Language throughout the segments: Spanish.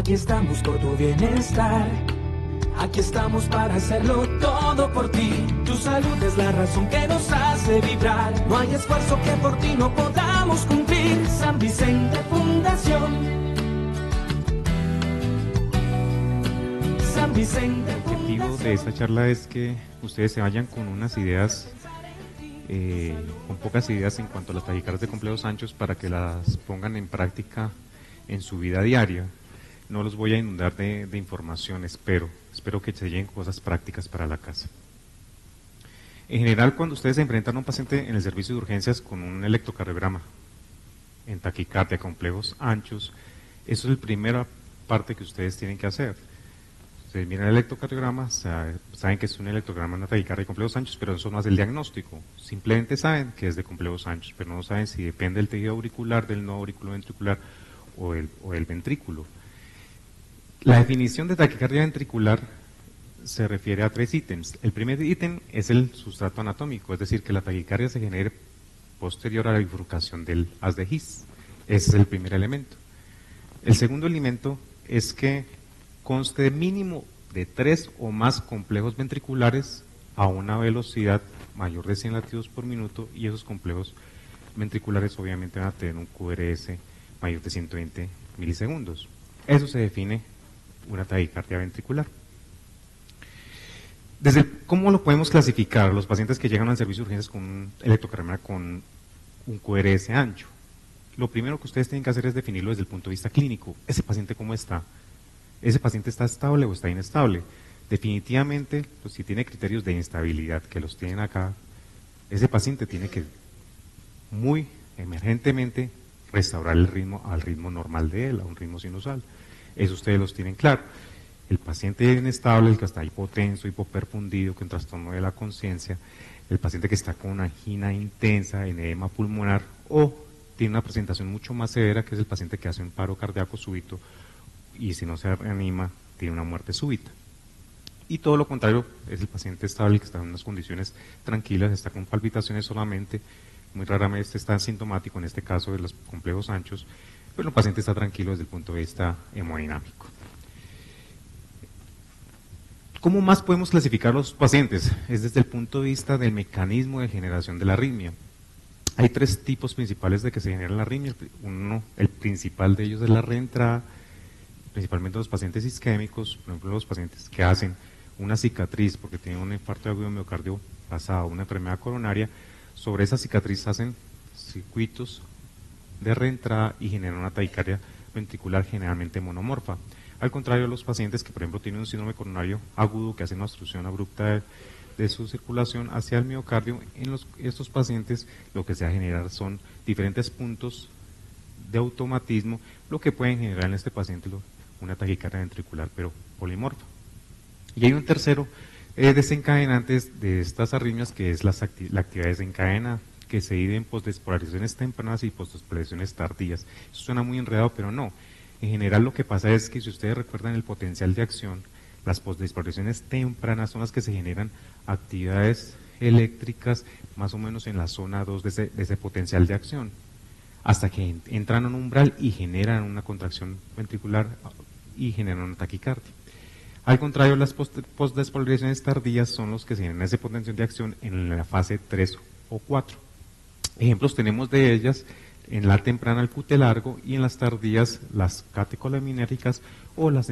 Aquí estamos por tu bienestar. Aquí estamos para hacerlo todo por ti. Tu salud es la razón que nos hace vibrar. No hay esfuerzo que por ti no podamos cumplir. San Vicente Fundación. San Vicente Fundación. El objetivo de esta charla es que ustedes se vayan con unas ideas, con pocas ideas en cuanto a las taquicardias de complejos anchos para que las pongan en práctica en su vida diaria. No los voy a inundar de información, espero que se lleguen cosas prácticas para la casa. En general, cuando ustedes se enfrentan a un paciente en el servicio de urgencias con un electrocardiograma en taquicardia, complejos anchos, eso es la primera parte que ustedes tienen que hacer. Ustedes miran el electrocardiograma, saben que es un electrocardiograma de una taquicardia de complejos anchos, pero eso no hace el diagnóstico. Simplemente saben que es de complejos anchos, pero no saben si depende del tejido auricular, del nodo auriculoventricular o el ventrículo. La definición de taquicardia ventricular se refiere a 3 ítems. El primer ítem es el sustrato anatómico, es decir, que la taquicardia se genere posterior a la bifurcación del haz de His. Ese es el primer elemento. El segundo elemento es que conste de mínimo de 3 o más complejos ventriculares a una velocidad mayor de 100 latidos por minuto, y esos complejos ventriculares obviamente van a tener un QRS mayor de 120 milisegundos. Eso se define una taquicardia ventricular. ¿Cómo lo podemos clasificar? Los pacientes que llegan al servicio de urgencias con un electrocardiograma con un QRS ancho. Lo primero que ustedes tienen que hacer es definirlo desde el punto de vista clínico. ¿Ese paciente cómo está? ¿Ese paciente está estable o está inestable? Definitivamente, pues, si tiene criterios de inestabilidad, que los tienen acá, ese paciente tiene que muy emergentemente restaurar el ritmo al ritmo normal de él, a un ritmo sinusal. Eso ustedes los tienen claro. El paciente inestable, el que está hipotenso, hipoperfundido, con trastorno de la conciencia, el paciente que está con una angina intensa, en edema pulmonar, o tiene una presentación mucho más severa, que es el paciente que hace un paro cardíaco súbito y si no se reanima, tiene una muerte súbita. Y todo lo contrario, es el paciente estable que está en unas condiciones tranquilas, está con palpitaciones solamente, muy raramente está asintomático, en este caso de los complejos anchos, pero el paciente está tranquilo desde el punto de vista hemodinámico. ¿Cómo más podemos clasificar a los pacientes? Es desde el punto de vista del mecanismo de generación de la arritmia. Hay 3 tipos principales de que se genera la arritmia. El principal de ellos es la reentrada, principalmente los pacientes isquémicos, por ejemplo los pacientes que hacen una cicatriz porque tienen un infarto agudo de miocardio pasado, una enfermedad coronaria. Sobre esa cicatriz hacen circuitos de reentrada y generan una taquicardia ventricular generalmente monomorfa. Al contrario, los pacientes que por ejemplo tienen un síndrome coronario agudo, que hacen una obstrucción abrupta de su circulación hacia el miocardio, en estos pacientes lo que se va a generar son diferentes puntos de automatismo, lo que pueden generar en este paciente una taquicardia ventricular pero polimorfa. Y hay un tercero desencadenante de estas arritmias, que es la actividad desencadenada, que se divide en postdespolarizaciones tempranas y postdespolarizaciones tardías. Eso suena muy enredado, pero no. En general lo que pasa es que, si ustedes recuerdan el potencial de acción, las postdespolarizaciones tempranas son las que se generan actividades eléctricas más o menos en la zona 2 de ese potencial de acción, hasta que entran a un umbral y generan una contracción ventricular y generan una taquicardia. Al contrario, las postdespolarizaciones tardías son los que se generan ese potencial de acción en la fase 3 o 4. Ejemplos tenemos de ellas en la temprana el QT largo, y en las tardías las catecolaminérgicas o las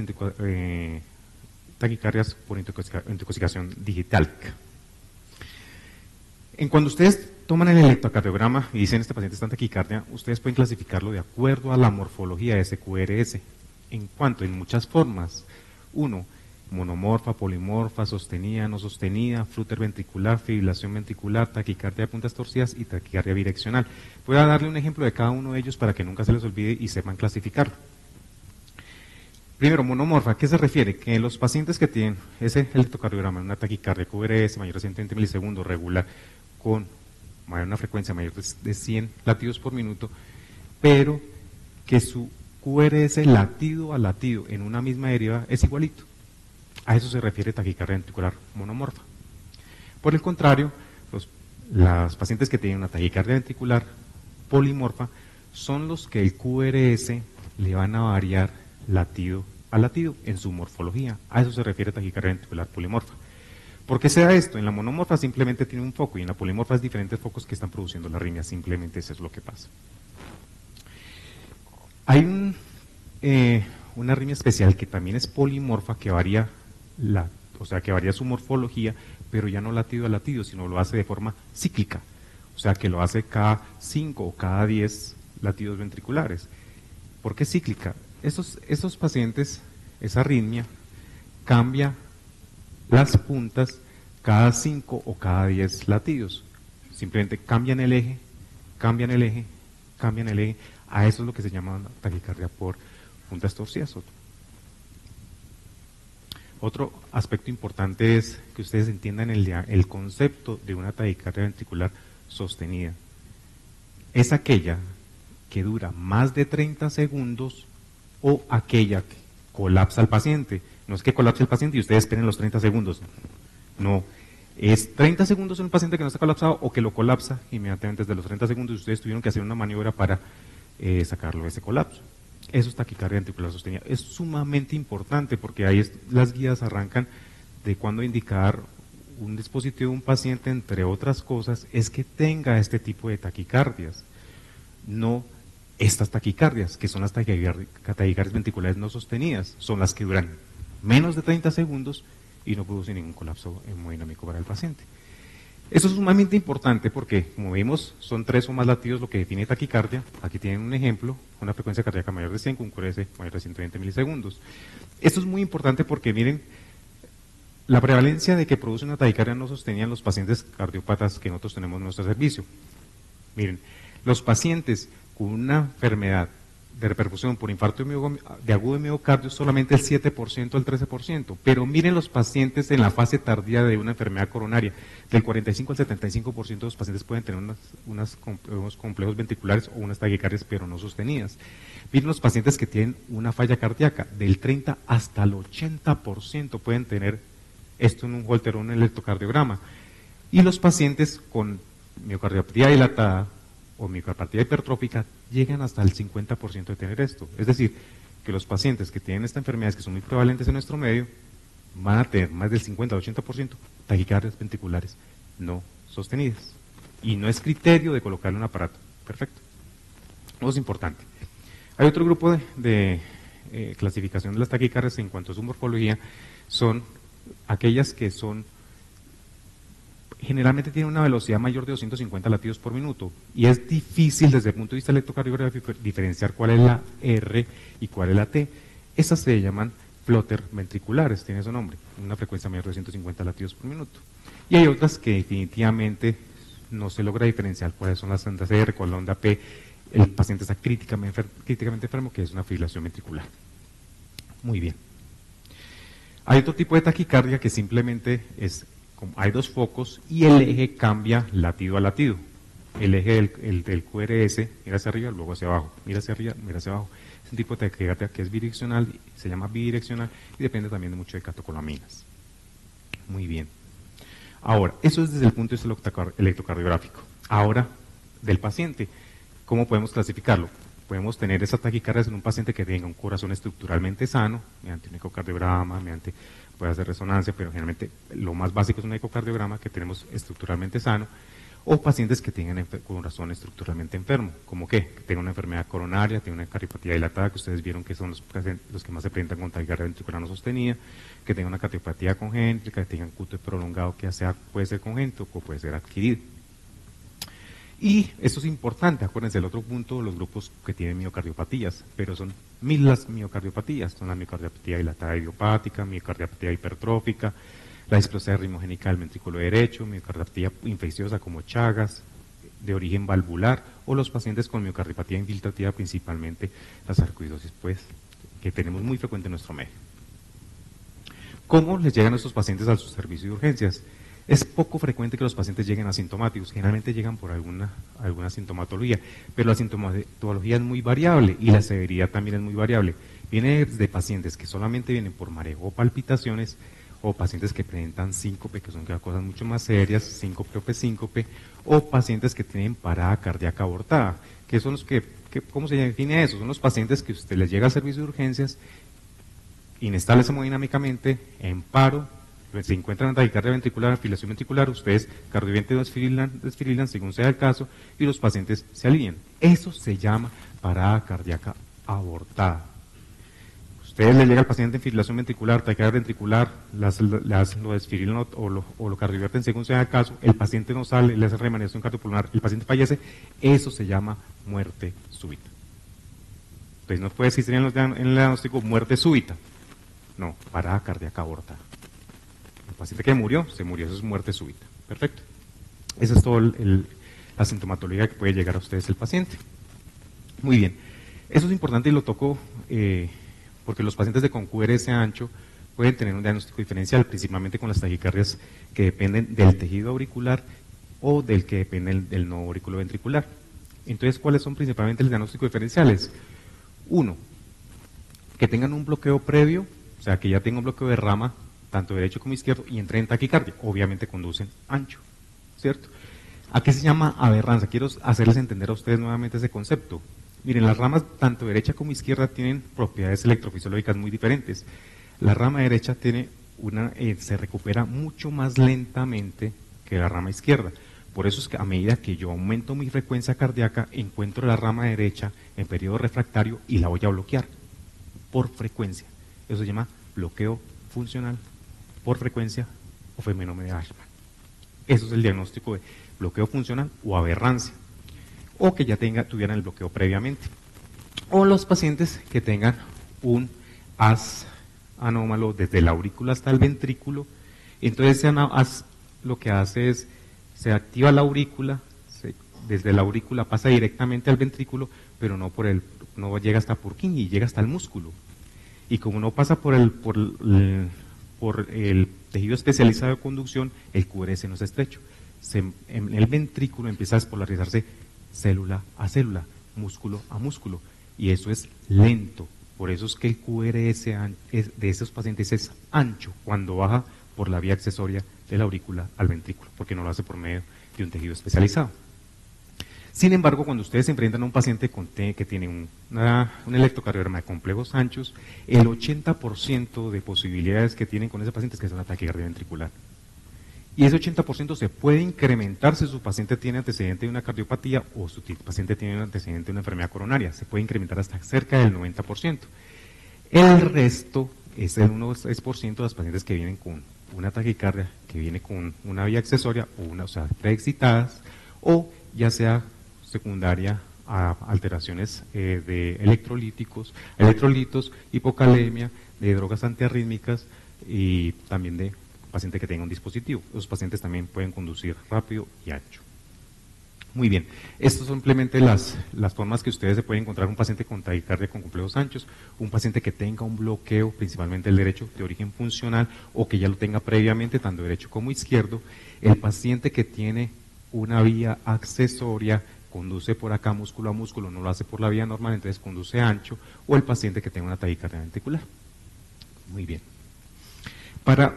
taquicardias por intoxicación digital. Cuando ustedes toman el electrocardiograma y dicen este paciente está en taquicardia, ustedes pueden clasificarlo de acuerdo a la morfología de ese QRS. En muchas formas. 1. Monomorfa, polimorfa, sostenida, no sostenida, flúter ventricular, fibrilación ventricular, taquicardia de puntas torcidas y taquicardia bidireccional. Voy a darle un ejemplo de cada uno de ellos para que nunca se les olvide y sepan clasificarlo. Primero, monomorfa. ¿A qué se refiere? Que los pacientes que tienen ese electrocardiograma, una taquicardia QRS mayor a 120 milisegundos regular, con una frecuencia mayor de 100 latidos por minuto, pero que su QRS latido a latido en una misma deriva es igualito. A eso se refiere taquicardia ventricular monomorfa. Por el contrario, los pacientes que tienen una taquicardia ventricular polimorfa son los que el QRS le van a variar latido al latido en su morfología. A eso se refiere taquicardia ventricular polimorfa. ¿Por qué se da esto? En la monomorfa simplemente tiene un foco y en la polimorfa es diferentes focos que están produciendo la arritmia, simplemente eso es lo que pasa. Hay una arritmia especial que también es polimorfa que varía que varía su morfología, pero ya no latido a latido, sino lo hace de forma cíclica, o sea que lo hace cada 5 o cada 10 latidos ventriculares. ¿Por qué cíclica? Esos pacientes, esa arritmia, cambia las puntas cada 5 o cada 10 latidos. Simplemente cambian el eje, cambian el eje, cambian el eje. A eso es lo que se llama taquicardia por puntas torcidas. Otro aspecto importante es que ustedes entiendan el concepto de una taquicardia ventricular sostenida. Es aquella que dura más de 30 segundos o aquella que colapsa al paciente. No es que colapse el paciente y ustedes esperen los 30 segundos. No, es 30 segundos en un paciente que no está colapsado o que lo colapsa inmediatamente desde los 30 segundos y ustedes tuvieron que hacer una maniobra para sacarlo de ese colapso. Eso es taquicardia ventricular sostenida. Es sumamente importante porque ahí las guías arrancan de cuándo indicar un dispositivo de un paciente, entre otras cosas, es que tenga este tipo de taquicardias. No estas taquicardias, que son las taquicardias ventriculares no sostenidas, son las que duran menos de 30 segundos y no producen ningún colapso hemodinámico para el paciente. Eso es sumamente importante porque, como vimos, son 3 o más latidos lo que define taquicardia. Aquí tienen un ejemplo, una frecuencia cardíaca mayor de 100 con un QRS mayor de 120 milisegundos. Esto es muy importante porque, miren, la prevalencia de que produce una taquicardia no sostenida en los pacientes cardiópatas que nosotros tenemos en nuestro servicio. Miren, los pacientes con una enfermedad de repercusión por infarto de agudo de miocardio solamente el 7% al 13%, pero miren los pacientes en la fase tardía de una enfermedad coronaria, del 45 al 75% de los pacientes pueden tener unos complejos ventriculares o unas taquicardias pero no sostenidas. Miren los pacientes que tienen una falla cardíaca, del 30 hasta el 80% pueden tener esto en un Holter o un electrocardiograma, y los pacientes con miocardiopatía dilatada o miocardiopatía hipertrófica llegan hasta el 50% de tener esto. Es decir, que los pacientes que tienen estas enfermedades que son muy prevalentes en nuestro medio van a tener más del 50 al 80% taquicardias ventriculares no sostenidas. Y no es criterio de colocarle un aparato. Perfecto. Eso es importante. Hay otro grupo de clasificación de las taquicardias en cuanto a su morfología, son aquellas que son generalmente tiene una velocidad mayor de 250 latidos por minuto y es difícil desde el punto de vista electrocardiográfico diferenciar cuál es la R y cuál es la T. Esas se llaman flutter ventriculares, tiene su nombre, una frecuencia mayor de 250 latidos por minuto. Y hay otras que definitivamente no se logra diferenciar cuáles son las ondas R, cuál es la onda P. El paciente está críticamente enfermo, que es una fibrilación ventricular. Muy bien. Hay otro tipo de taquicardia que simplemente es, hay 2 focos y el eje cambia latido a latido. El eje del QRS, mira hacia arriba, luego hacia abajo, mira hacia arriba, mira hacia abajo. Es un tipo de taquicardia que es bidireccional, se llama bidireccional y depende también de mucho de catecolaminas. Muy bien. Ahora, eso es desde el punto de vista electrocardiográfico. Ahora, del paciente, ¿cómo podemos clasificarlo? Podemos tener esas taquicardias en un paciente que tenga un corazón estructuralmente sano, mediante un ecocardiograma, puede hacer resonancia, pero generalmente lo más básico es un ecocardiograma que tenemos estructuralmente sano, o pacientes que tengan corazón estructuralmente enfermo, como que tengan una enfermedad coronaria, tengan una cardiopatía dilatada, que ustedes vieron que son los que más se presentan con taquicardia ventricular no sostenida, que tengan una cardiopatía congénita, que tengan QT prolongado, que puede ser congénito o puede ser adquirido. Y esto es importante, acuérdense, el otro punto, los grupos que tienen miocardiopatías, pero son 1000 las miocardiopatías, son la miocardiopatía dilatada idiopática, miocardiopatía hipertrófica, la displasia ritmogénica del ventrículo derecho, miocardiopatía infecciosa como Chagas, de origen valvular, o los pacientes con miocardiopatía infiltrativa, principalmente la sarcoidosis, pues, que tenemos muy frecuente en nuestro medio. ¿Cómo les llegan a estos pacientes a su servicio de urgencias? Es poco frecuente que los pacientes lleguen asintomáticos, generalmente llegan por alguna sintomatología, pero la sintomatología es muy variable y la severidad también es muy variable. Viene de pacientes que solamente vienen por mareo o palpitaciones, o pacientes que presentan síncope, que son cosas mucho más serias, síncope o presíncope, o pacientes que tienen parada cardíaca abortada, que son los ¿cómo se define eso? Son los pacientes que usted les llega al servicio de urgencias inestables hemodinámicamente, en paro, se encuentran en taquicardia ventricular, fibrilación ventricular, ustedes cardioviente desfibrilan según sea el caso, y los pacientes se alinean. Eso se llama parada cardíaca abortada. Ustedes le llega al paciente en fibrilación ventricular, taquicardia ventricular, lo desfibrilan o lo cardiovierten según sea el caso, el paciente no sale, le hace reanimación cardiopulmonar, el paciente fallece, eso se llama muerte súbita. Entonces no puede existir en el diagnóstico muerte súbita, no, parada cardíaca abortada. El paciente que murió, se murió, eso es muerte súbita. Perfecto. Esa es toda la sintomatología que puede llegar a ustedes el paciente. Muy bien. Eso es importante y lo toco porque los pacientes con QRS ancho pueden tener un diagnóstico diferencial, principalmente con las taquicardias que dependen del tejido auricular o del que depende del nodo auriculoventricular. Entonces, ¿cuáles son principalmente los diagnósticos diferenciales? Uno, que tengan un bloqueo previo, o sea, que ya tenga un bloqueo de rama, tanto derecho como izquierdo, y entren en taquicardia. Obviamente conducen ancho, ¿cierto? ¿A qué se llama aberrancia? Quiero hacerles entender a ustedes nuevamente ese concepto. Miren, las ramas tanto derecha como izquierda tienen propiedades electrofisiológicas muy diferentes. La rama derecha tiene se recupera mucho más lentamente que la rama izquierda. Por eso es que a medida que yo aumento mi frecuencia cardíaca, encuentro la rama derecha en periodo refractario y la voy a bloquear por frecuencia. Eso se llama bloqueo funcional por frecuencia o fenómeno de Ashman. Eso es el diagnóstico de bloqueo funcional o aberrancia, o que ya tuvieran el bloqueo previamente. O los pacientes que tengan un haz anómalo desde la aurícula hasta el ventrículo. Entonces ese haz lo que hace es, se activa la aurícula, desde la aurícula pasa directamente al ventrículo, pero no llega hasta Purkinje, llega hasta el músculo. Y como no pasa por el tejido especializado de conducción, el QRS no es estrecho. En el ventrículo empieza a despolarizarse célula a célula, músculo a músculo, y eso es lento. Por eso es que el QRS de esos pacientes es ancho cuando baja por la vía accesoria de la aurícula al ventrículo, porque no lo hace por medio de un tejido especializado. Sin embargo, cuando ustedes se enfrentan a un paciente que tiene un electrocardiograma de complejos anchos, el 80% de posibilidades que tienen con ese paciente es que sea una taquicardia ventricular. Y ese 80% se puede incrementar si su paciente tiene antecedente de una cardiopatía o su paciente tiene un antecedente de una enfermedad coronaria. Se puede incrementar hasta cerca del 90%. El resto es el 1,6% de los pacientes que vienen con una taquicardia, que viene con una vía accesoria, o sea, preexcitadas, o ya sea secundaria a alteraciones de electrolitos, hipocalemia, de drogas antiarrítmicas y también de paciente que tenga un dispositivo. Los pacientes también pueden conducir rápido y ancho. Muy bien, estas son simplemente las formas que ustedes se pueden encontrar un paciente con taquicardia con complejos anchos, un paciente que tenga un bloqueo, principalmente el derecho, de origen funcional, o que ya lo tenga previamente, tanto derecho como izquierdo, el paciente que tiene una vía accesoria, conduce por acá músculo a músculo, no lo hace por la vía normal, entonces conduce ancho, o el paciente que tenga una taquicardia ventricular. Muy bien. Uno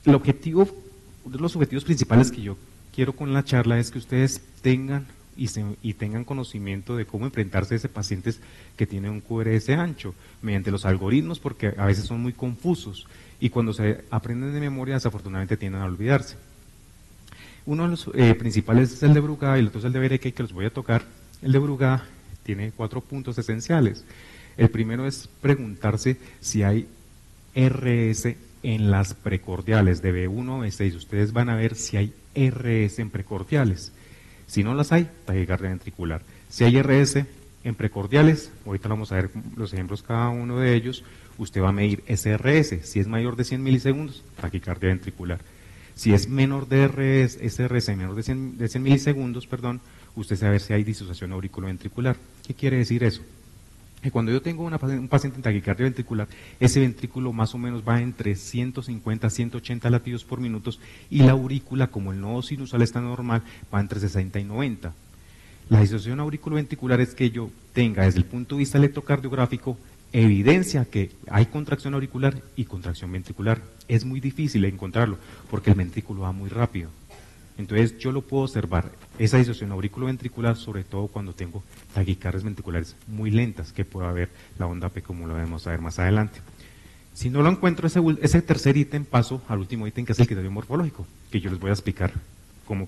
de los objetivos principales que yo quiero con la charla es que ustedes tengan y tengan conocimiento de cómo enfrentarse a ese pacientes que tienen un QRS ancho, mediante los algoritmos, porque a veces son muy confusos, y cuando se aprenden de memoria, desafortunadamente tienden a olvidarse. Uno de los principales es el de Brugada y el otro es el de Bereke, que los voy a tocar. El de Brugada tiene 4 puntos esenciales. El primero es preguntarse si hay RS en las precordiales, de B1 a B6. Ustedes van a ver si hay RS en precordiales. Si no las hay, taquicardia ventricular. Si hay RS en precordiales, ahorita vamos a ver los ejemplos cada uno de ellos, usted va a medir SRS. Si es mayor de 100 milisegundos, taquicardia ventricular. Si es menor de SRS, menor de 100 milisegundos, usted sabe si hay disociación auriculoventricular. ¿Qué quiere decir eso? Que cuando yo tengo un paciente en taquicardia ventricular, ese ventrículo más o menos va entre 150 a 180 latidos por minuto, y la aurícula, como el nodo sinusal está normal, va entre 60 y 90. La disociación auriculoventricular es que yo tenga, desde el punto de vista electrocardiográfico, evidencia que hay contracción auricular y contracción ventricular. Es muy difícil encontrarlo, porque el ventrículo va muy rápido. Entonces yo lo puedo observar, esa disociación auriculoventricular, sobre todo cuando tengo taquicardias ventriculares muy lentas, que puede haber la onda P, como lo vamos a ver más adelante. Si no lo encuentro, ese tercer ítem, paso al último ítem, que es el criterio morfológico, que yo les voy a explicar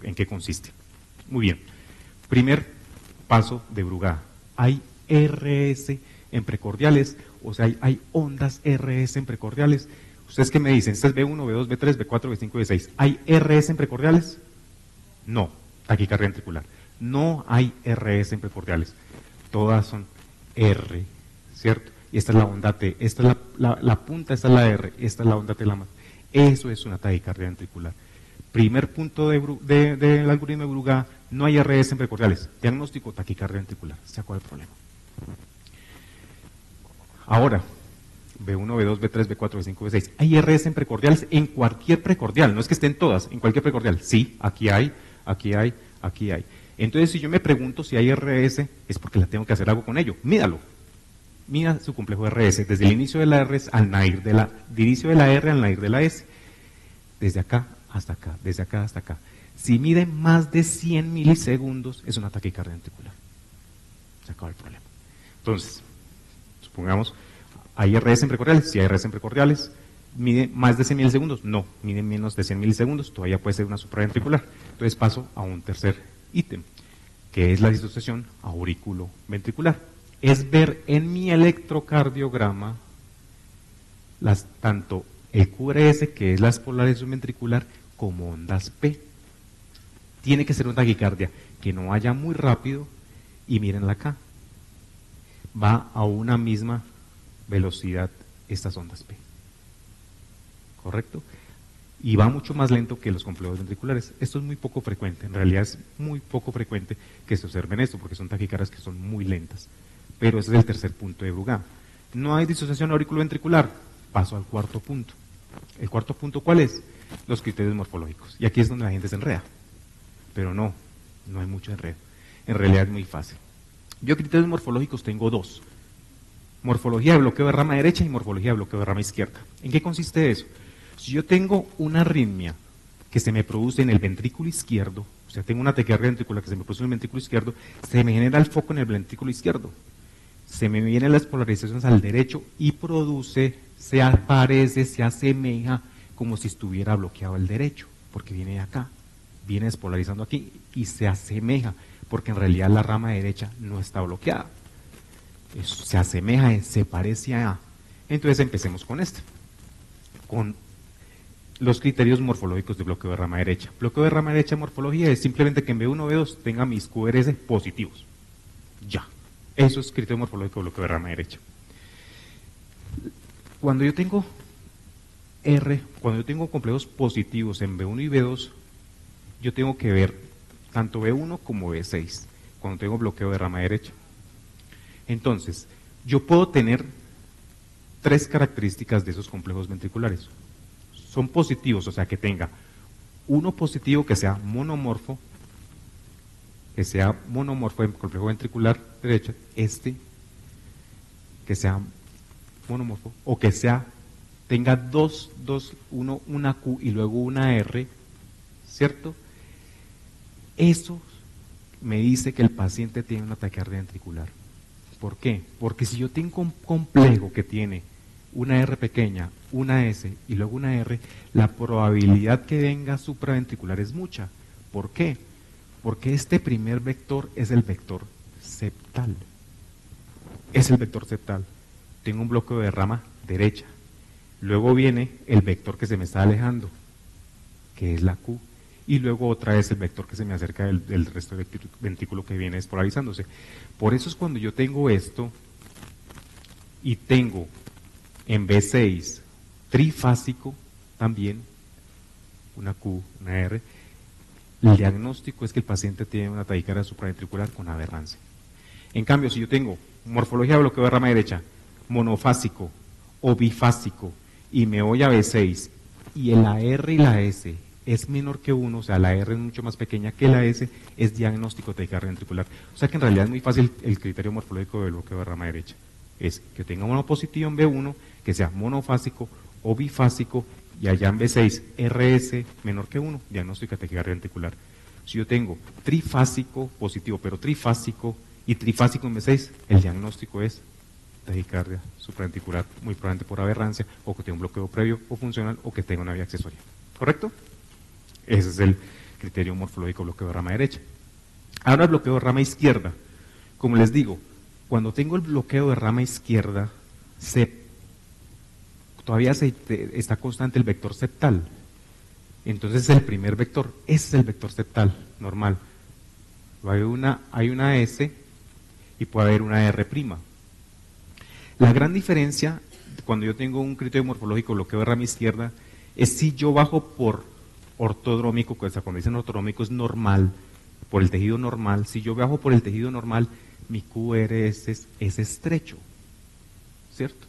en qué consiste. Muy bien. Primer paso de Brugada. Hay RS en precordiales, o sea, hay ondas RS en precordiales. ¿Ustedes qué me dicen? ¿Este es B1, B2, B3, B4, B5, B6? ¿Hay RS en precordiales? No, taquicardia ventricular. No hay RS en precordiales. Todas son R, ¿cierto? Y esta es la onda T, esta es la punta, esta es la R, esta es la onda T, eso es una taquicardia ventricular. Primer punto del algoritmo de Brugada, no hay RS en precordiales. Diagnóstico, taquicardia ventricular. ¿Se acuerda el problema? Ahora, B1, B2, B3, B4, B5, B6. ¿Hay RS en precordiales? En cualquier precordial, no es que estén todas, en cualquier precordial. Sí, aquí hay, aquí hay, aquí hay. Entonces, si yo me pregunto si hay RS, es porque la tengo que hacer algo con ello. Mídalo. Mida su complejo RS, desde el inicio de la R al nadir del inicio de la R al nadir de la S. Desde acá hasta acá, desde acá hasta acá. Si mide más de 100 milisegundos, es una taquicardia ventricular. Se acaba el problema. Entonces, supongamos, ¿hay RS en precordiales? Si hay RS en precordiales, ¿mide más de 100 milisegundos? No, mide menos de 100 milisegundos, todavía puede ser una supraventricular. Entonces paso a un tercer ítem, que es la disociación aurículo-ventricular. Es ver en mi electrocardiograma tanto el QRS, que es la espolarización ventricular, como ondas P. Tiene que ser una taquicardia que no vaya muy rápido, y mírenla acá. Va a una misma velocidad estas ondas P. ¿Correcto? Y va mucho más lento que los complejos ventriculares. Esto es muy poco frecuente, en realidad es muy poco frecuente que se observen esto, porque son taquicardias que son muy lentas. Pero ese es el tercer punto de Brugada. No hay disociación auriculoventricular. Paso al cuarto punto. ¿El cuarto punto cuál es? Los criterios morfológicos. Y aquí es donde la gente se enreda. Pero no hay mucho enredo. En realidad es muy fácil. Yo criterios morfológicos tengo dos. Morfología de bloqueo de rama derecha y morfología de bloqueo de rama izquierda. ¿En qué consiste eso? Si yo tengo una arritmia que se me produce en el ventrículo izquierdo, o sea, tengo una taquicardia ventricular que se me produce en el ventrículo izquierdo, se me genera el foco en el ventrículo izquierdo. Se me vienen las polarizaciones al derecho y produce, se aparece, se asemeja como si estuviera bloqueado el derecho, porque viene de acá, viene despolarizando aquí y se asemeja, porque en realidad la rama derecha no está bloqueada. Eso se asemeja, se parece a. Entonces empecemos con con los criterios morfológicos de bloqueo de rama derecha. Bloqueo de rama derecha, morfología, es simplemente que en B1, B2 tenga mis QRS positivos. Ya. Eso es criterio morfológico de bloqueo de rama derecha. Cuando yo tengo cuando yo tengo complejos positivos en B1 y B2, yo tengo que ver tanto B1 como B6, cuando tengo bloqueo de rama derecha. Entonces, yo puedo tener tres características de esos complejos ventriculares. Son positivos, o sea, que tenga uno positivo que sea monomorfo en complejo ventricular derecha, que sea monomorfo, o que tenga una Q y luego una R, ¿cierto? Eso me dice que el paciente tiene una taquicardia ventricular. ¿Por qué? Porque si yo tengo un complejo que tiene una R pequeña, una S y luego una R, la probabilidad que venga supraventricular es mucha. ¿Por qué? Porque este primer vector es el vector septal. Es el vector septal. Tengo un bloqueo de rama derecha. Luego viene el vector que se me está alejando, que es la Q. Y luego otra vez el vector que se me acerca del resto del ventrículo que viene despolarizándose. Por eso es cuando yo tengo esto y tengo en B6 trifásico también, una Q, una R, el diagnóstico es que el paciente tiene una taquicardia supraventricular con aberrancia. En cambio, si yo tengo morfología de bloqueo de rama derecha, monofásico o bifásico, y me voy a B6, y la R y la S es menor que 1, o sea, la R es mucho más pequeña que la S, es diagnóstico de taquicardia ventricular. O sea que en realidad es muy fácil el criterio morfológico del bloqueo de rama derecha. Es que tenga monopositivo en B1, que sea monofásico o bifásico, y allá en B6, RS menor que 1, diagnóstico de taquicardia ventricular. Si yo tengo trifásico positivo, pero trifásico y trifásico en B6, el diagnóstico es taquicardia supraventricular, muy probablemente por aberrancia, o que tenga un bloqueo previo o funcional, o que tenga una vía accesoria. ¿Correcto? Ese es el criterio morfológico bloqueo de rama derecha. Ahora el bloqueo de rama izquierda. Como les digo, cuando tengo el bloqueo de rama izquierda, todavía está constante el vector septal. Entonces es el primer vector, ese es el vector septal normal. Hay una S y puede haber una R'. La gran diferencia cuando yo tengo un criterio morfológico bloqueo de rama izquierda es si yo bajo por ortodrómico, cuando dicen ortodrómico es normal, por el tejido normal. Si yo bajo por el tejido normal, mi QRS es estrecho, ¿cierto?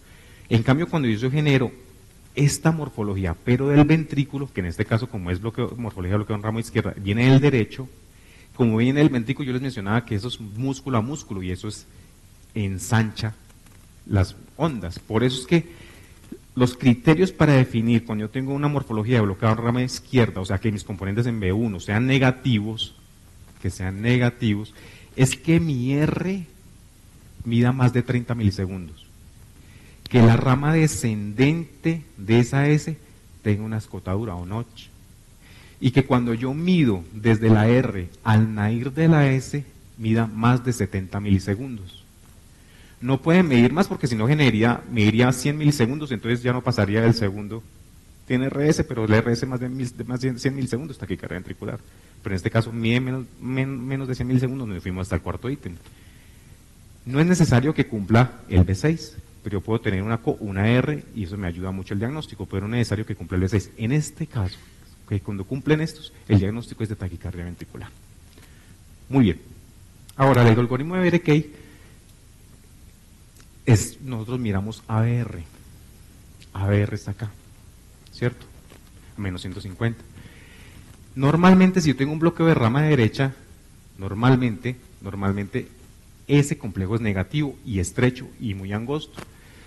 En cambio, cuando yo genero esta morfología, pero del ventrículo, que en este caso, como es morfología bloqueo en rama izquierda, viene del derecho, como viene del ventrículo, yo les mencionaba que eso es músculo a músculo y eso ensancha las ondas. Por eso es que los criterios para definir cuando yo tengo una morfología de bloqueo en rama izquierda, o sea que mis componentes en B1 sean negativos, es que mi R mida más de 30 milisegundos. Que la rama descendente de esa S tenga una escotadura o notch. Y que cuando yo mido desde la R al nadir de la S, mida más de 70 milisegundos. No pueden medir más porque si no mediría 100 milisegundos, entonces ya no pasaría del segundo. Tiene RS, pero el RS más de 100 milisegundos, taquicardia ventricular. Pero en este caso mide menos de 100 milisegundos, nos fuimos hasta el cuarto ítem. No es necesario que cumpla el B6, pero yo puedo tener una R y eso me ayuda mucho el diagnóstico, pero no es necesario que cumpla el B6. En este caso, que cuando cumplen estos, el diagnóstico es de taquicardia ventricular. Muy bien. Ahora, el algoritmo de Berekei nosotros miramos ABR. ABR está acá, ¿cierto? A menos 150. Normalmente, si yo tengo un bloqueo de rama derecha, normalmente ese complejo es negativo y estrecho y muy angosto.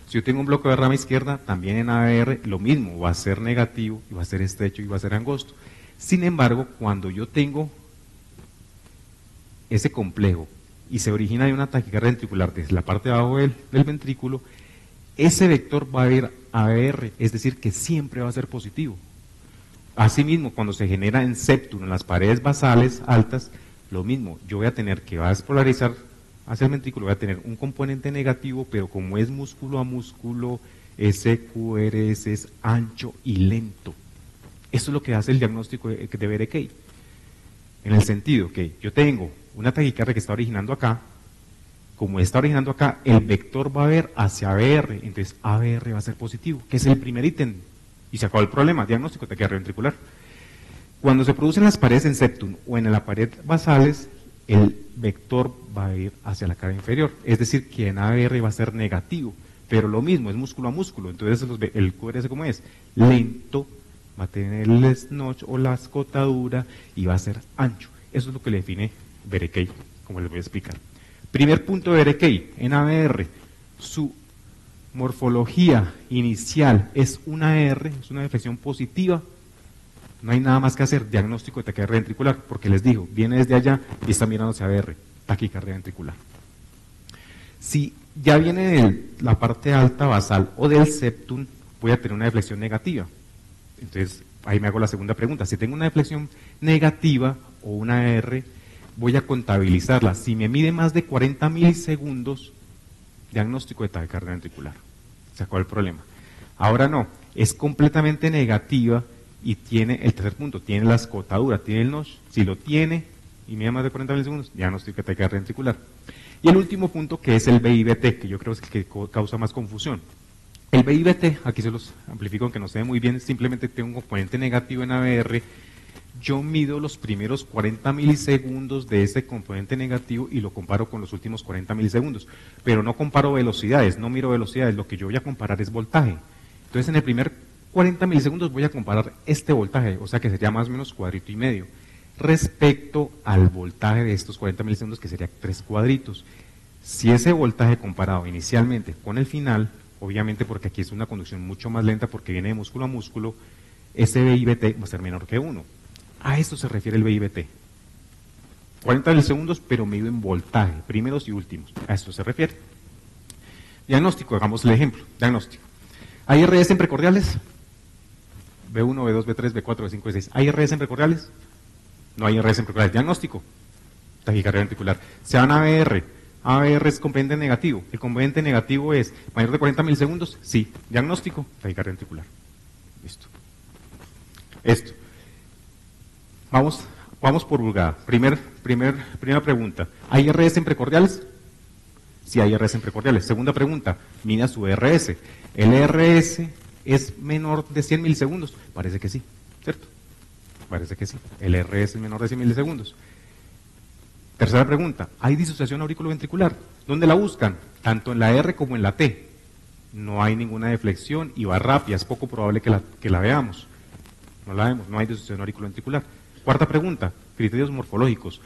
Si yo tengo un bloqueo de rama izquierda, también en ABR lo mismo, va a ser negativo y va a ser estrecho y va a ser angosto. Sin embargo, cuando yo tengo ese complejo y se origina de una taquicardia ventricular desde la parte de abajo del ventrículo, ese vector va a ir ABR, es decir, que siempre va a ser positivo. Asimismo, cuando se genera en septum, en las paredes basales altas, lo mismo, yo voy a tener que va a despolarizar hacia el ventrículo, voy a tener un componente negativo, pero como es músculo a músculo, ese QRS es ancho y lento. Eso es lo que hace el diagnóstico de Berekei. En el sentido que yo tengo una taquicardia que está originando acá, como está originando acá, el vector va a ver hacia ABR, entonces ABR va a ser positivo, que es el primer ítem, y se acabó el problema, diagnóstico de taquicardia ventricular. Cuando se producen las paredes en septum o en la pared basales, el vector va a ir hacia la cara inferior, es decir, que en ABR va a ser negativo, pero lo mismo, es músculo a músculo, entonces el QRS como es lento, va a tener el notch o la escotadura y va a ser ancho. Eso es lo que le define Berekei, como les voy a explicar. Primer punto de Berekei, en ABR, su morfología inicial es una R, es una deflexión positiva, no hay nada más que hacer, diagnóstico de taquicardia ventricular, porque les digo, viene desde allá y está mirando hacia ABR, taquicardia ventricular. Si ya viene de la parte alta basal o del septum, voy a tener una deflexión negativa. Entonces, ahí me hago la segunda pregunta. Si tengo una deflexión negativa o una R, voy a contabilizarla. Si me mide más de 40 milisegundos, diagnóstico de taquicardia ventricular. Se acabó el problema. Ahora no, es completamente negativa y tiene el tercer punto, tiene la escotadura, tiene el notch. Si lo tiene y mide más de 40 milisegundos, diagnóstico de taquicardia ventricular. Y el último punto, que es el BIBT, que yo creo que es el que causa más confusión. El BIBT, aquí se los amplifico aunque no se ve muy bien, simplemente tengo un componente negativo en ABR, yo mido los primeros 40 milisegundos de ese componente negativo y lo comparo con los últimos 40 milisegundos, pero no comparo velocidades, no miro velocidades, lo que yo voy a comparar es voltaje. Entonces en el primer 40 milisegundos voy a comparar este voltaje, o sea que sería más o menos cuadrito y medio, respecto al voltaje de estos 40 milisegundos que sería 3 cuadritos. Si ese voltaje comparado inicialmente con el final, obviamente porque aquí es una conducción mucho más lenta porque viene de músculo a músculo, ese BIBT va a ser menor que 1. A esto se refiere el BIBT. 40 milisegundos, pero medido en voltaje, primeros y últimos. A esto se refiere. Diagnóstico, hagamos el ejemplo. Diagnóstico. ¿Hay RS en precordiales? B1, B2, B3, B4, B5, B6. ¿Hay RS en precordiales? No hay RS en precordiales. Diagnóstico. Taquicardia ventricular. Se van a ABR. ABR es componente negativo. ¿El componente negativo es mayor de 40 milisegundos? Sí. Diagnóstico. Taquicardia ventricular. Listo. Esto. Vamos por vulgada. Primera pregunta. ¿Hay RS en precordiales? Sí hay RS en precordiales. Segunda pregunta. Mida su RS. ¿El RS es menor de 100 milisegundos? Parece que sí, ¿cierto? Parece que sí. El RS es menor de 100 milisegundos. Tercera pregunta. ¿Hay disociación auriculoventricular? ¿Dónde la buscan? Tanto en la R como en la T. No hay ninguna deflexión y va rápida. Es poco probable que la veamos. No la vemos. No hay disociación auriculoventricular. Cuarta pregunta. Criterios morfológicos.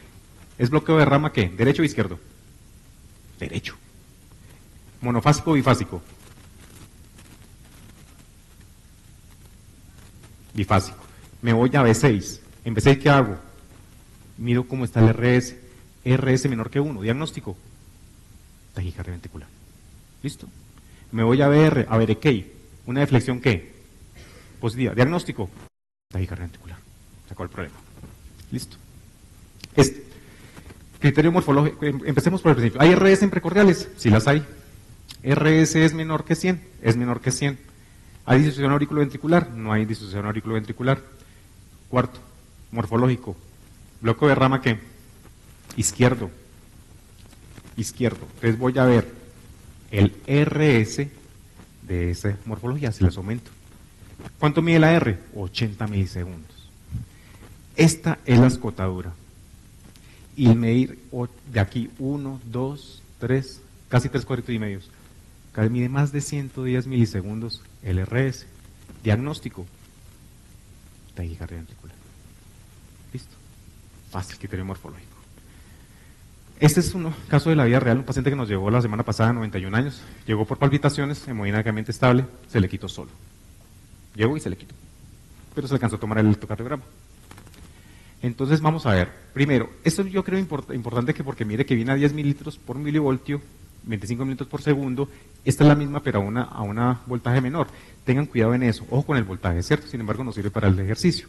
¿Es bloqueo de rama qué? ¿Derecho o izquierdo? Derecho. ¿Monofásico o bifásico? Bifásico. Me voy a B6. En B6, ¿qué hago? Miro cómo está el RS. RS menor que 1. Diagnóstico. Taquicardia ventricular. ¿Listo? Me voy a BR. A ver, ¿qué? ¿Una deflexión qué? Positiva. Diagnóstico. Taquicardia ventricular. Se acabó el problema. ¿Listo? Criterio morfológico. Empecemos por el principio. ¿Hay RS en precordiales? Sí las hay. RS es menor que 100. Es menor que 100. ¿Hay disociación auriculoventricular? No hay disociación auriculoventricular. Cuarto, morfológico. ¿Bloqueo de rama qué? Izquierdo. Izquierdo. Entonces voy a ver el RS de esa morfología, si les aumento. ¿Cuánto mide la R? 80 milisegundos. Esta es la escotadura. Y medir de aquí 1, 2, 3, casi 3 cuadritos y medios. Mide más de 110 milisegundos el RS. Diagnóstico. Taquicardia ventricular. Listo. Fácil, criterio morfológico. Este es un caso de la vida real, un paciente que nos llegó la semana pasada, 91 años. Llegó por palpitaciones, hemodinámicamente estable, se le quitó solo. Llegó y se le quitó. Pero se alcanzó a tomar el electrocardiograma. Entonces vamos a ver. Primero, esto yo creo importante porque mire que viene a 10 mililitros por milivoltio, 25 minutos por segundo. Esta es la misma, pero a una voltaje menor. Tengan cuidado en eso. Ojo con el voltaje, ¿cierto? Sin embargo, nos sirve para el ejercicio.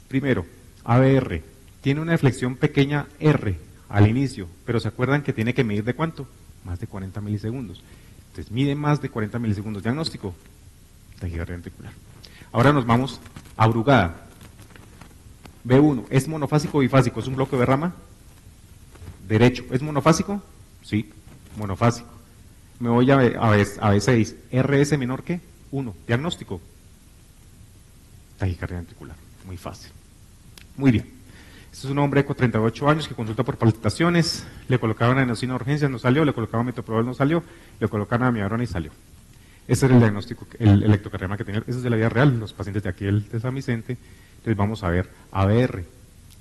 Primero, ABR. Tiene una deflexión pequeña R al inicio, pero ¿se acuerdan que tiene que medir de cuánto? Más de 40 milisegundos. Entonces, mide más de 40 milisegundos. Diagnóstico. Taquicardia ventricular. Ahora nos vamos a Brugada. B1. ¿Es monofásico o bifásico? ¿Es un bloque de rama? Derecho. ¿Es monofásico? Sí, monofásico. Me voy a B6. ¿RS menor que 1? Diagnóstico. Taquicardia ventricular. Muy fácil. Muy bien. Este es un hombre con 38 años que consulta por palpitaciones. Le colocaban adenosina de urgencias, no salió. Le colocaban metoprolol, no salió. Le colocaban amiodarona y salió. Ese era el diagnóstico, el electrocardiograma que tenía. Eso es de la vida real, los pacientes de aquí de San Vicente. Entonces vamos a ver ABR.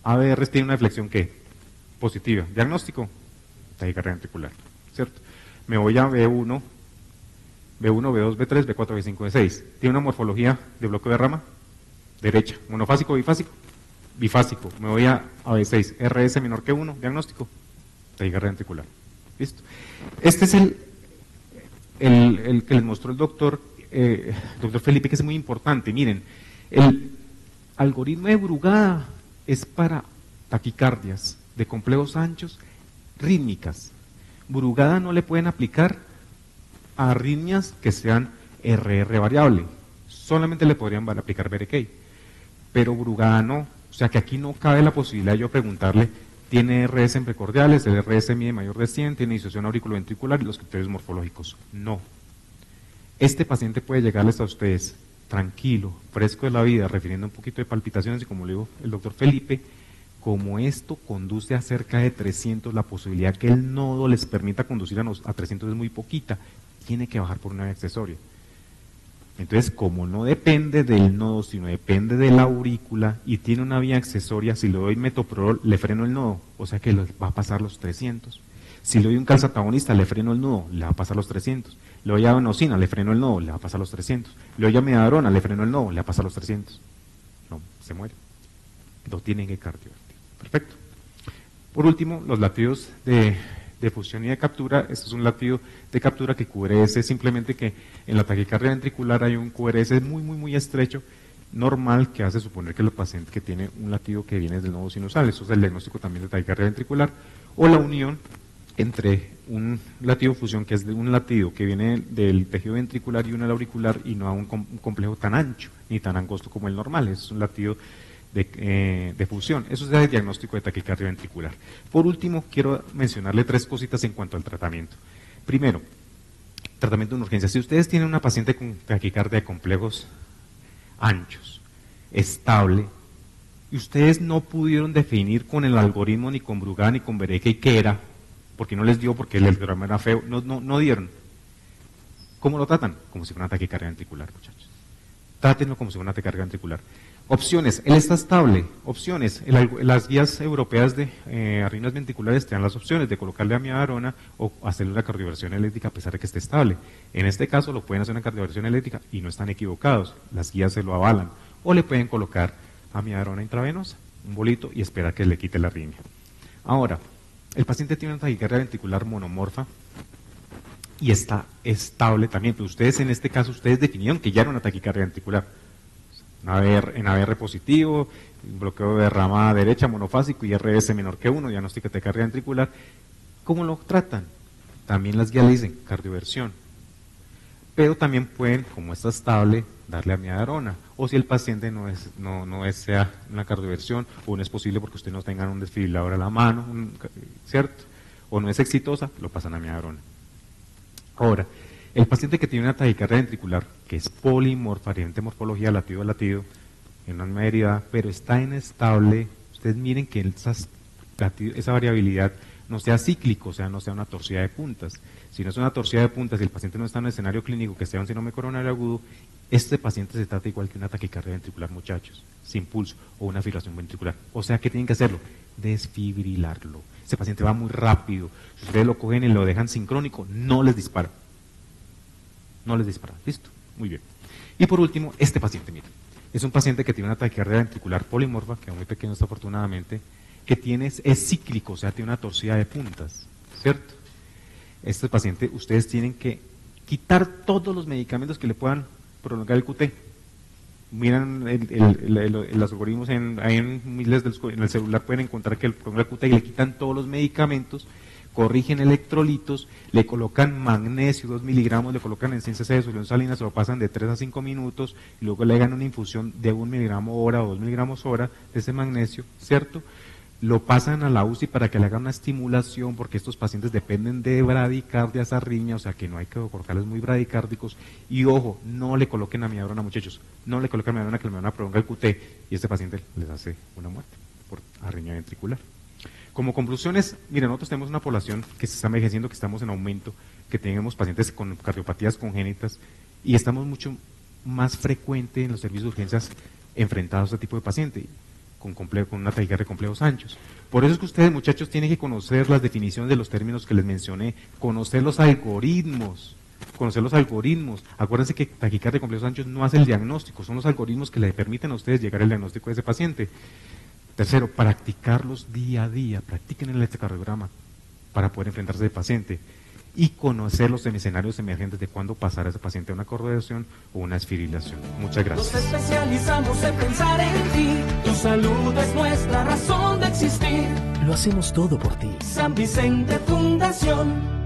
ABR tiene una deflexión ¿qué? Positiva. Diagnóstico. Taquicardia ventricular. ¿Cierto? Me voy a B1, B2, B3, B4, B5, B6. ¿Tiene una morfología de bloqueo de rama? Derecha. ¿Monofásico o bifásico? Bifásico. Me voy a B6. RS menor que 1. Diagnóstico. Taquicardia ventricular. ¿Listo? Este es el que les mostró el doctor Felipe, que es muy importante. Miren, el algoritmo de Brugada es para taquicardias de complejos anchos rítmicas. Brugada no le pueden aplicar a arritmias que sean RR variable. Solamente le podrían aplicar BRK. Pero Brugada no. O sea que aquí no cabe la posibilidad de yo preguntarle, ¿tiene RS en precordiales? ¿El RS mide mayor de 100? ¿Tiene disociación auriculoventricular? Y los criterios morfológicos. No. Este paciente puede llegarles a ustedes tranquilo, fresco de la vida, refiriendo un poquito de palpitaciones, y como le digo el doctor Felipe, como esto conduce a cerca de 300, la posibilidad que el nodo les permita conducir a 300 es muy poquita, tiene que bajar por una vía accesoria. Entonces, como no depende del nodo, sino depende de la aurícula y tiene una vía accesoria, si le doy metoprolol, le freno el nodo, o sea que va a pasar los 300. Si le doy un calcitagonista, le freno el nodo, le va a pasar los 300. Le doy adenosina, le freno el nodo, le va a pasar los 300. Le doy amiodarona, le freno el nodo, le va a pasar los 300. No, se muere. Lo tienen que cardiovertir. Perfecto. Por último, los latidos de de fusión y de captura. Este es un latido de captura que QRS, simplemente que en la taquicardia ventricular hay un QRS muy estrecho, normal, que hace suponer que el paciente que tiene un latido que viene del nodo sinusal. Eso es el diagnóstico también de taquicardia ventricular, o la unión entre un latido de fusión, que es de un latido que viene del tejido ventricular y uno del auricular, y no a un complejo tan ancho ni tan angosto como el normal. Es un latido de fusión. Eso es el diagnóstico de taquicardia ventricular. Por último, quiero mencionarle 3 cositas en cuanto al tratamiento. Primero, tratamiento de urgencia. Si ustedes tienen una paciente con taquicardia de complejos anchos, estable, y ustedes no pudieron definir con el algoritmo, ni con Brugada, ni con Vereke, y qué era, porque no les dio, porque el programa era feo, no dieron. ¿Cómo lo tratan? Como si fuera una taquicardia ventricular, muchachos. Trátenlo como si fuera una taquicardia ventricular. Opciones, él está estable. Opciones, las guías europeas de arritmias ventriculares te dan las opciones de colocarle amiodarona o hacerle una cardioversión eléctrica a pesar de que esté estable. En este caso lo pueden hacer una cardioversión eléctrica y no están equivocados, las guías se lo avalan. O le pueden colocar amiodarona intravenosa, un bolito, y esperar que le quite la arritmia. Ahora, el paciente tiene una taquicardia ventricular monomorfa y está estable también, pero ustedes en este caso, ustedes definieron que ya era una taquicardia ventricular. En ABR positivo, bloqueo de rama derecha monofásico y RS menor que 1, diagnóstico de taquicardia ventricular. ¿Cómo lo tratan? También las guías le dicen cardioversión. Pero también pueden, como está estable, darle amiodarona. O si el paciente no sea una cardioversión, o no es posible porque usted no tenga un desfibrilador a la mano, ¿cierto? O no es exitosa, lo pasan a amiodarona. Ahora, el paciente que tiene una taquicardia ventricular, que es polimorfa, diferente morfología, latido a latido, en una misma herida, pero está inestable, ustedes miren que esa variabilidad no sea cíclico, o sea, no sea una torcida de puntas. Si no es una torcida de puntas y el paciente no está en un escenario clínico que sea un síndrome coronario agudo, este paciente se trata igual que una taquicardia ventricular, muchachos, sin pulso o una fibrilación ventricular. O sea, ¿qué tienen que hacerlo? Desfibrilarlo. Ese paciente va muy rápido. Si ustedes lo cogen y lo dejan sincrónico, no les dispara. No les dispara. ¿Listo? Muy bien. Y por último, este paciente, miren, es un paciente que tiene una taquicardia ventricular polimorfa, que es muy pequeño desafortunadamente, que es cíclico, o sea, tiene una torcida de puntas, ¿cierto? Este paciente, ustedes tienen que quitar todos los medicamentos que le puedan prolongar el QT. Miran los algoritmos en el celular, pueden encontrar que el prolonga el QT y le quitan todos los medicamentos, corrigen electrolitos, le colocan magnesio, 2 miligramos, le colocan en 100 cc de solución salina, se lo pasan de 3 a 5 minutos, y luego le hagan una infusión de 1 miligramo hora o 2 miligramos hora de ese magnesio, ¿cierto? Lo pasan a la UCI para que le hagan una estimulación, porque estos pacientes dependen de bradicardias, arritmia, o sea que no hay que colocarles muy bradicárdicos. Y ojo, no le coloquen amiodarona, muchachos, no le coloquen amiodarona, que la amiodarona prolonga el QT y este paciente les hace una muerte por arritmia ventricular. Como conclusiones, miren, nosotros tenemos una población que se está envejeciendo, que estamos en aumento, que tenemos pacientes con cardiopatías congénitas y estamos mucho más frecuente en los servicios de urgencias enfrentados a este tipo de paciente, con una taquicardia de complejos anchos. Por eso es que ustedes, muchachos, tienen que conocer las definiciones de los términos que les mencioné, conocer los algoritmos. Acuérdense que taquicardia de complejos anchos no hace el diagnóstico, son los algoritmos que le permiten a ustedes llegar al diagnóstico de ese paciente. Tercero, practicarlos día a día, practiquen el electrocardiograma para poder enfrentarse al paciente y conocer los escenarios emergentes de cuándo pasar a ese paciente a una cardioversión o una desfibrilación. Muchas gracias. Nos especializamos en pensar en ti, tu salud es nuestra razón de existir. Lo hacemos todo por ti. San Vicente Fundación.